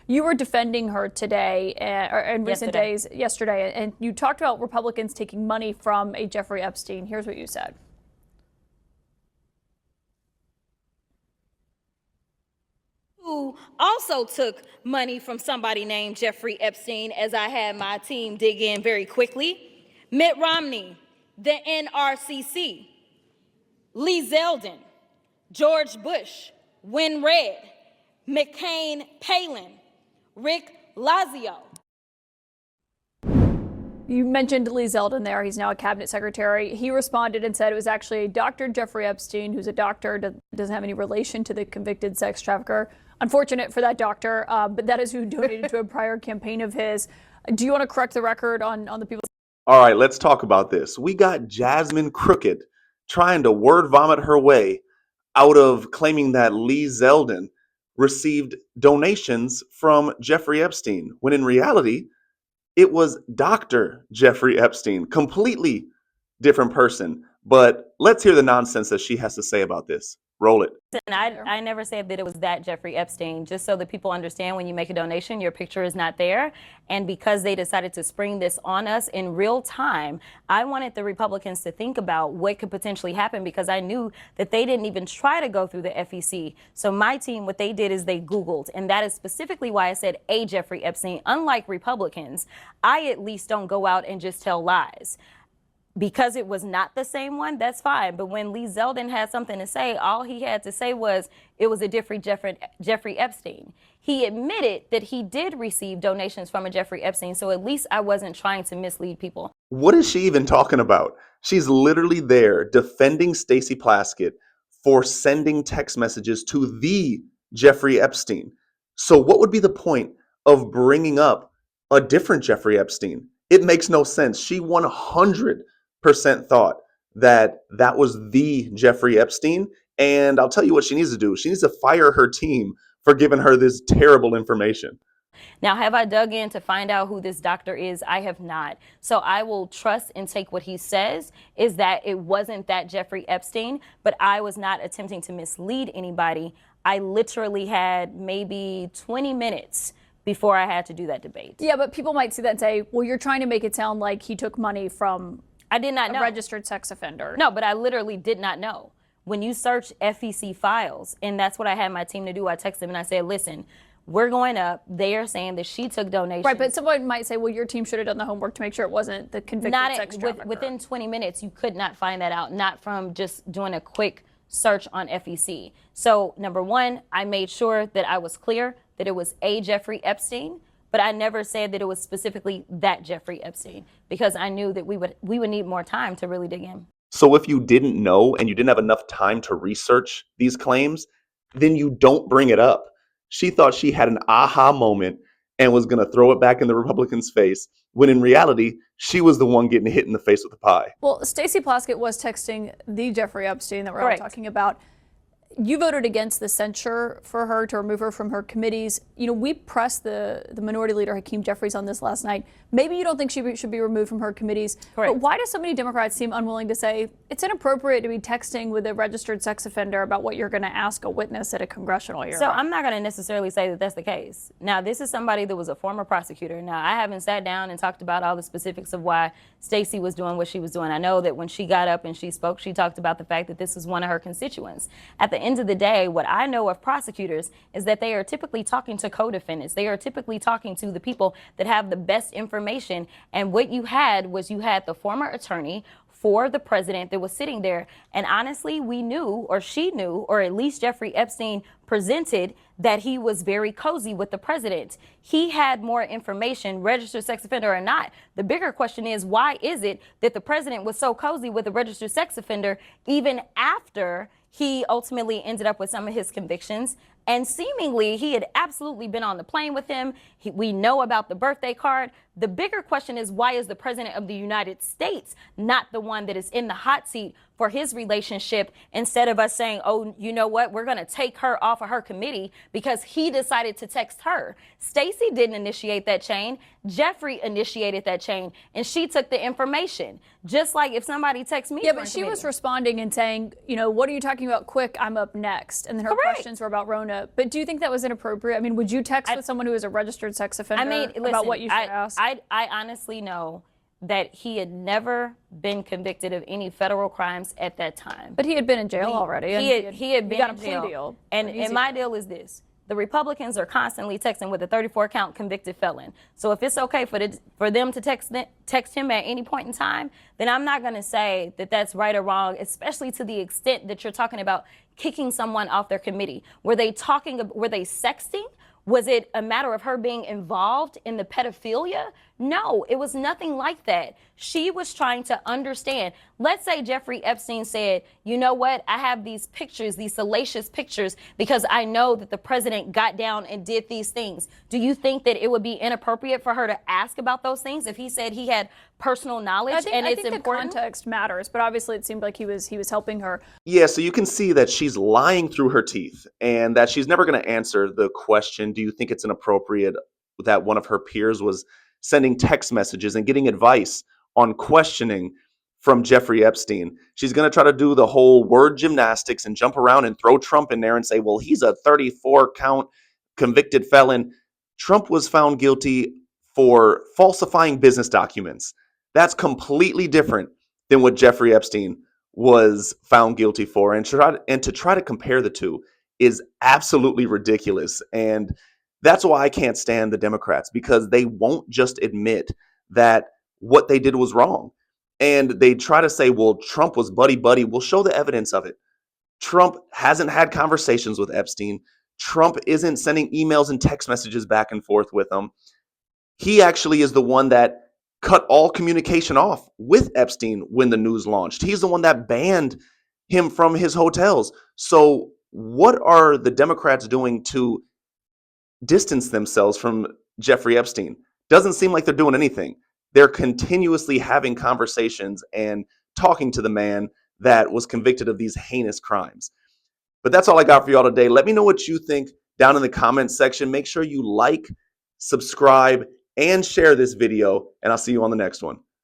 You were defending her today, or in recent days, yesterday, and you talked about Republicans taking money from a Jeffrey Epstein. Here's what you said. Who also took money from somebody named Jeffrey Epstein, as I had my team dig in very quickly. Mitt Romney, the NRCC, Lee Zeldin, George Bush, Win Red, McCain Palin, Rick Lazio. You mentioned Lee Zeldin there. He's now a cabinet secretary. He responded and said it was actually Dr. Jeffrey Epstein, who's a doctor, doesn't have any relation to the convicted sex trafficker. Unfortunate for that doctor, but that is who donated to a prior campaign of his. Do you want to correct the record on the people? All right, let's talk about this. We got Jasmine Crockett trying to word vomit her way out of claiming that Lee Zeldin received donations from Jeffrey Epstein, when in reality, it was Dr. Jeffrey Epstein, completely different person. But let's hear the nonsense that she has to say about this. Roll it. And I never said that it was that Jeffrey Epstein, just so that people understand when you make a donation, your picture is not there. And because they decided to spring this on us in real time, I wanted the Republicans to think about what could potentially happen, because I knew that they didn't even try to go through the FEC. So my team, what they did is they Googled, and that is specifically why I said a Jeffrey Epstein. Unlike Republicans, I at least don't go out and just tell lies. Because it was not the same one, that's fine. But when Lee Zeldin had something to say, all he had to say was it was a different Jeffrey Epstein. He admitted that he did receive donations from a Jeffrey Epstein, so at least I wasn't trying to mislead people. What is she even talking about? She's literally there defending Stacey Plaskett for sending text messages to the Jeffrey Epstein. So what would be the point of bringing up a different Jeffrey Epstein? It makes no sense. She 100% thought that that was the Jeffrey Epstein. And I'll tell you what she needs to do. She needs to fire her team for giving her this terrible information. Now, have I dug in to find out who this doctor is? I have not. So I will trust and take what he says, is that it wasn't that Jeffrey Epstein, but I was not attempting to mislead anybody. I literally had maybe 20 minutes before I had to do that debate. Yeah, but people might see that and say, well, you're trying to make it sound like he took money from I did not know. A registered sex offender. No, but I literally did not know. When you search FEC files, and that's what I had my team to do, I texted them and I said, listen, we're going up. They are saying that she took donations. Right, but someone might say, well, your team should have done the homework to make sure it wasn't the convicted sex trafficker. Within 20 minutes, you could not find that out, not from just doing a quick search on FEC. So, number one, I made sure that I was clear that it was a Jeffrey Epstein, but I never said that it was specifically that Jeffrey Epstein, because I knew that we would need more time to really dig in. So if you didn't know and you didn't have enough time to research these claims, then you don't bring it up. She thought she had an aha moment and was going to throw it back in the Republicans' face, when in reality, she was the one getting hit in the face with the pie. Well, Stacey Plaskett was texting the Jeffrey Epstein that we're all talking about. You voted against the censure for her to remove her from her committees. You know, we pressed the minority leader, Hakeem Jeffries, on this last night. Maybe you don't think she should be removed from her committees. Correct. But why do so many Democrats seem unwilling to say it's inappropriate to be texting with a registered sex offender about what you're going to ask a witness at a congressional hearing? So I'm not going to necessarily say that that's the case. Now, this is somebody that was a former prosecutor. Now, I haven't sat down and talked about all the specifics of why Stacey was doing what she was doing. I know that when she got up and she spoke, she talked about the fact that this is one of her constituents. At the end of the day, what I know of prosecutors is that they are typically talking to co-defendants. They are typically talking to the people that have the best information. And what you had was you had the former attorney for the president that was sitting there. And honestly, we knew, or she knew, or at least Jeffrey Epstein presented, that he was very cozy with the president. He had more information, registered sex offender or not. The bigger question is, why is it that the president was so cozy with a registered sex offender even after he ultimately ended up with some of his convictions? And seemingly, he had absolutely been on the plane with him. We know about the birthday card, The bigger question is, why is the president of the United States not the one that is in the hot seat for his relationship, instead of us saying, oh, you know what, we're going to take her off of her committee because he decided to text her. Stacey didn't initiate that chain. Jeffrey initiated that chain, and she took the information. Just like if somebody texts me. Yeah, but she was responding and saying, you know, what are you talking about? Quick, I'm up next. And then her questions were about Rona. But do you think that was inappropriate? I mean, would you text with someone who is a registered sex offender about what you should ask? I honestly know that he had never been convicted of any federal crimes at that time. But he had been in jail already. He had been got in a jail. plea deal. And my deal is this. The Republicans are constantly texting with a 34-count convicted felon. So if it's okay for them to text him at any point in time, then I'm not going to say that that's right or wrong, especially to the extent that you're talking about kicking someone off their committee. Were they sexting? Was it a matter of her being involved in the pedophilia? No, it was nothing like that. She was trying to understand. Let's say Jeffrey Epstein said, you know what, I have these pictures, these salacious pictures, because I know that the president got down and did these things. Do you think that it would be inappropriate for her to ask about those things if he said he had personal knowledge? I think the context matters, but obviously it seemed like he was helping her. Yeah, so you can see that she's lying through her teeth and that she's never going to answer the question, do you think it's inappropriate that one of her peers was sending text messages and getting advice on questioning from Jeffrey Epstein? She's going to try to do the whole word gymnastics and jump around and throw Trump in there and say, well, he's a 34-count convicted felon. Trump was found guilty for falsifying business documents. That's completely different than what Jeffrey Epstein was found guilty for. And to try to compare the two is absolutely ridiculous. And that's why I can't stand the Democrats, because they won't just admit that what they did was wrong. And they try to say, well, Trump was buddy-buddy. We'll show the evidence of it. Trump hasn't had conversations with Epstein. Trump isn't sending emails and text messages back and forth with him. He actually is the one that cut all communication off with Epstein when the news launched. He's the one that banned him from his hotels. So what are the Democrats doing to distance themselves from Jeffrey Epstein? Doesn't seem like they're doing anything. They're continuously having conversations and talking to the man that was convicted of these heinous crimes. But that's all I got for y'all today. Let me know what you think down in the comments section. Make sure you like, subscribe, and share this video, and I'll see you on the next one.